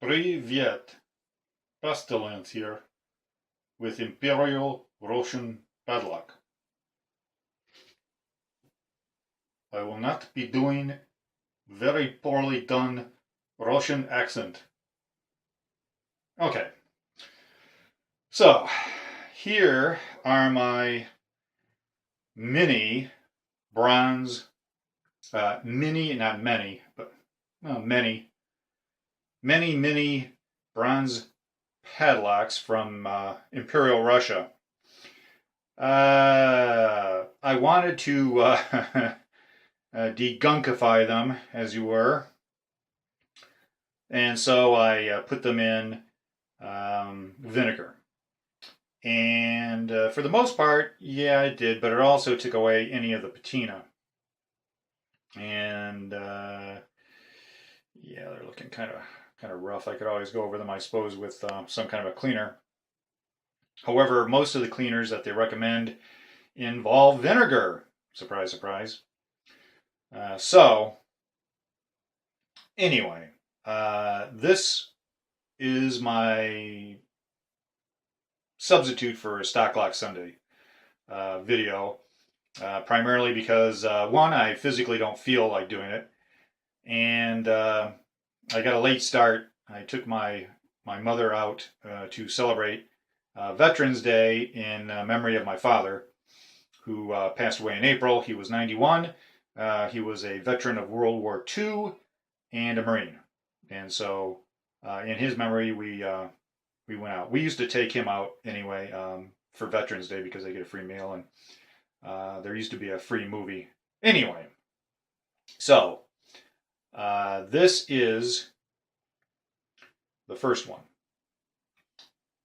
Привет! Pestilence here with Imperial Russian Padlock. I will not be doing very poorly done Russian accent. Okay, so here are my mini bronze, mini, not many, but well, many bronze padlocks from Imperial Russia. I wanted to degunkify them, as you were, and so I put them in vinegar. And for the most part, yeah, it did, but it also took away any of the patina. And yeah, they're looking kind of rough. I could always go over them, I suppose, with some kind of a cleaner. However, most of the cleaners that they recommend involve vinegar. Surprise, surprise. So, anyway, this is my substitute for a Stock Lock Sunday video, primarily because, one, I physically don't feel like doing it, and I got a late start. I took my mother out to celebrate Veterans Day in memory of my father, who passed away in April. He was 91. He was a veteran of World War II and a Marine. And so, in his memory, we went out. We used to take him out anyway for Veterans Day because they get a free meal, and there used to be a free movie. Anyway, so this is the first one.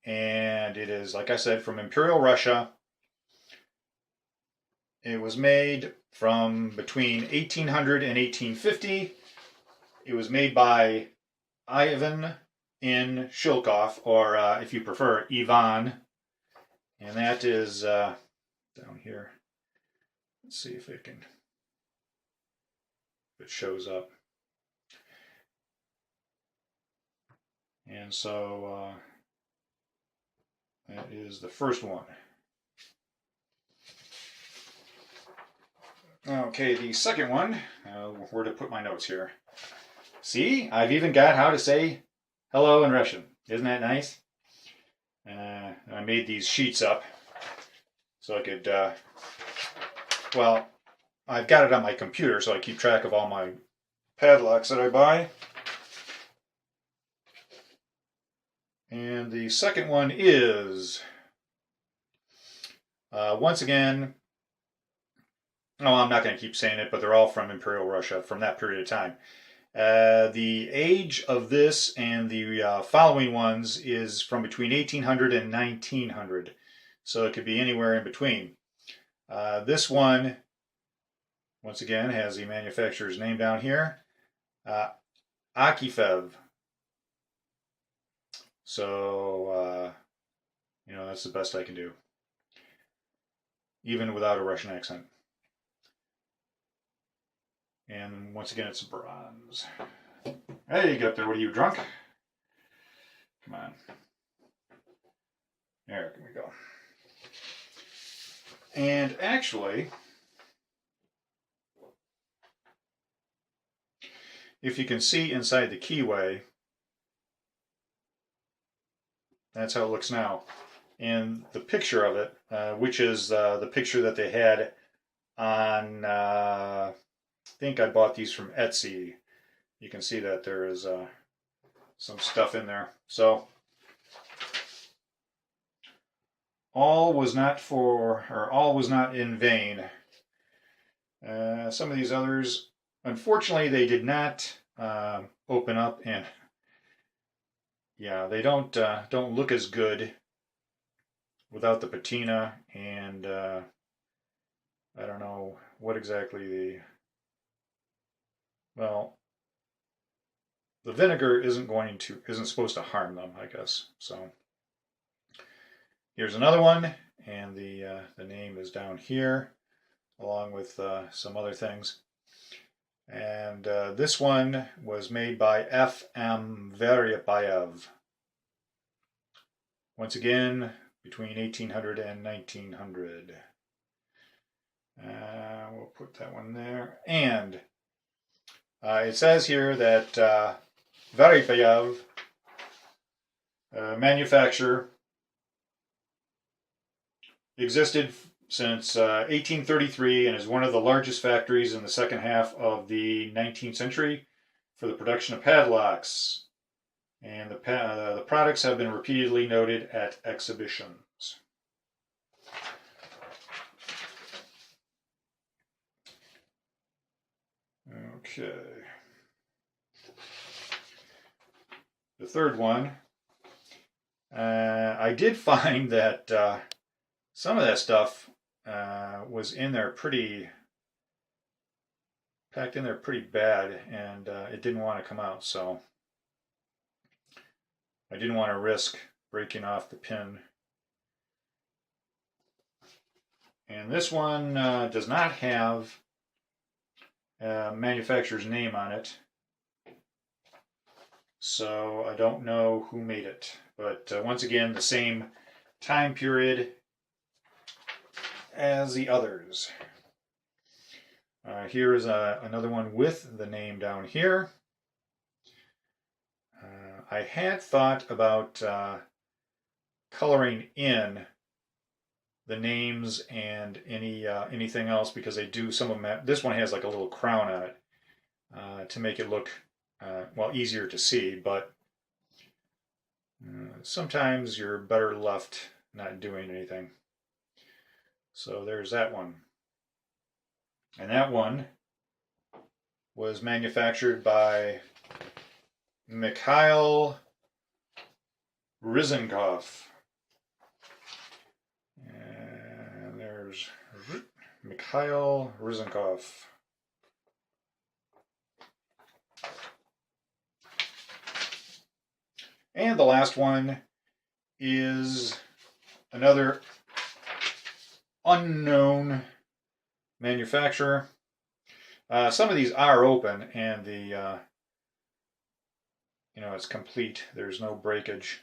And it is, like I said, from Imperial Russia. It was made from between 1800 and 1850. It was made by Ivan in Shilkov, or if you prefer, Ivan. And that is down here. Let's see if it shows up. And so that is the first one. Okay, the second one, where to put my notes here. See, I've even got how to say hello in Russian. Isn't that nice? I made these sheets up so I could, well, I've got it on my computer so I keep track of all my padlocks that I buy. And the second one is, once again, oh, I'm not going to keep saying it, but they're all from Imperial Russia from that period of time. The age of this and the following ones is from between 1800 and 1900. So it could be anywhere in between. This one, once again, has the manufacturer's name down here. Akifev. So, that's the best I can do. Even without a Russian accent. And once again, it's bronze. Hey, you get up there. What are you, drunk? Come on. There we go. And actually, if you can see inside the keyway, that's how it looks now. And the picture of it, which is the picture that they had on, I think I bought these from Etsy. You can see that there is some stuff in there. So all was not in vain. Some of these others, unfortunately, they did not open up, and yeah, they don't look as good without the patina, and I don't know what exactly the vinegar isn't supposed to harm them, I guess. So here's another one, and the name is down here, along with some other things. And this one was made by F.M. Veryapayev. Once again, between 1800 and 1900. We'll put that one there. And it says here that Veryapayev, manufacturer, existed since 1833 and is one of the largest factories in the second half of the 19th century for the production of padlocks. And the products have been repeatedly noted at exhibitions. Okay. The third one, I did find that some of that stuff was in there packed in there pretty bad, and it didn't want to come out, so I didn't want to risk breaking off the pin. And this one does not have a manufacturer's name on it, so I don't know who made it. But once again, the same time period as the others. Here is another one with the name down here. I had thought about coloring in the names and anything else, because they do some of them. This one has like a little crown on it to make it look well, easier to see, but sometimes you're better left not doing anything. So there's that one. And that one was manufactured by Mikhail Ryzhenkov. And there's Mikhail Ryzhenkov. And the last one is another unknown manufacturer. Some of these are open, and the it's complete. There's no breakage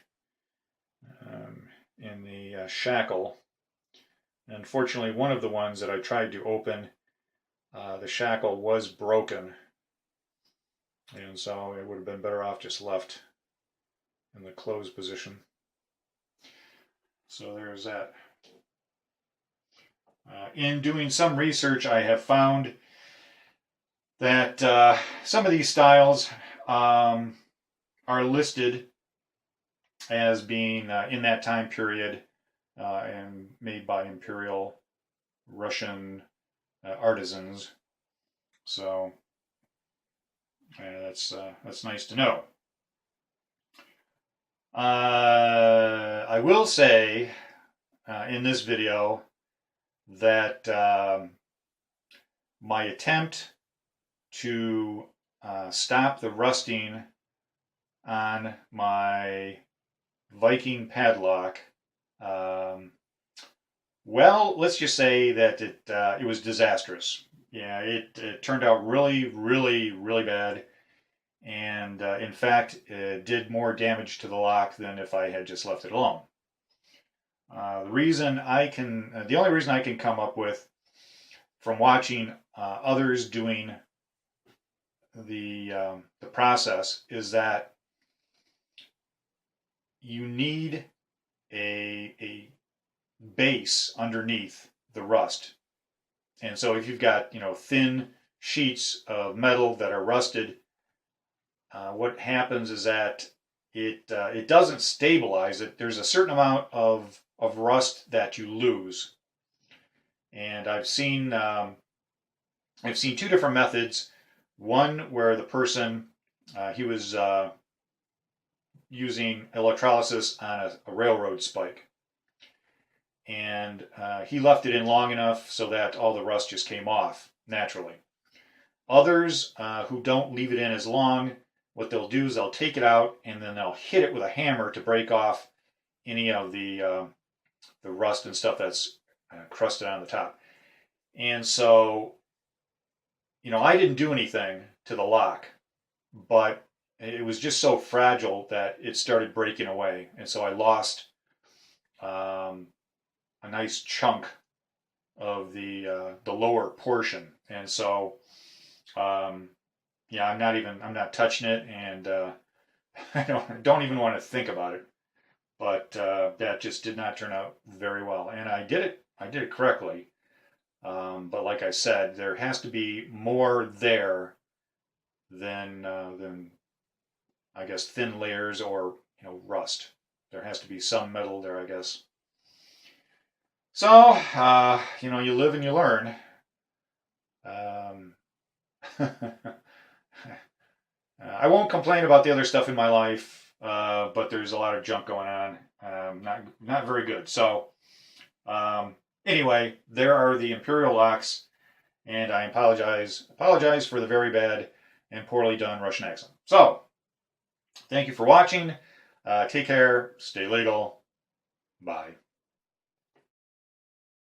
in the shackle. And unfortunately, one of the ones that I tried to open, the shackle was broken, and so it would have been better off just left in the closed position. So there's that. In doing some research, I have found that some of these styles are listed as being in that time period and made by Imperial Russian artisans. So that's nice to know. I will say in this video that my attempt to stop the rusting on my Viking padlock, well, let's just say that it was disastrous. Yeah, it turned out really, really, really bad. And in fact, it did more damage to the lock than if I had just left it alone. The only reason I can come up with from watching others doing the process is that you need a base underneath the rust. And so if you've got thin sheets of metal that are rusted, what happens is that it doesn't stabilize it. There's a certain amount of rust that you lose. And I've seen two different methods. One where the person he was using electrolysis on a railroad spike, and he left it in long enough so that all the rust just came off naturally. Others who don't leave it in as long, what they'll do is they'll take it out and then they'll hit it with a hammer to break off any of the rust and stuff that's crusted on the top. And so I didn't do anything to the lock, but it was just so fragile that it started breaking away, and so I lost um, a nice chunk of the lower portion, and so um, yeah, I'm not touching it, and I don't even want to think about it. But that just did not turn out very well, and I did it correctly. But like I said, there has to be more there than I guess thin layers or rust. There has to be some metal there, I guess. So you live and you learn. Um, I won't complain about the other stuff in my life, but there's a lot of junk going on. Not very good. So anyway, there are the Imperial locks, and I apologize for the very bad and poorly done Russian accent. So thank you for watching. Take care. Stay legal. Bye.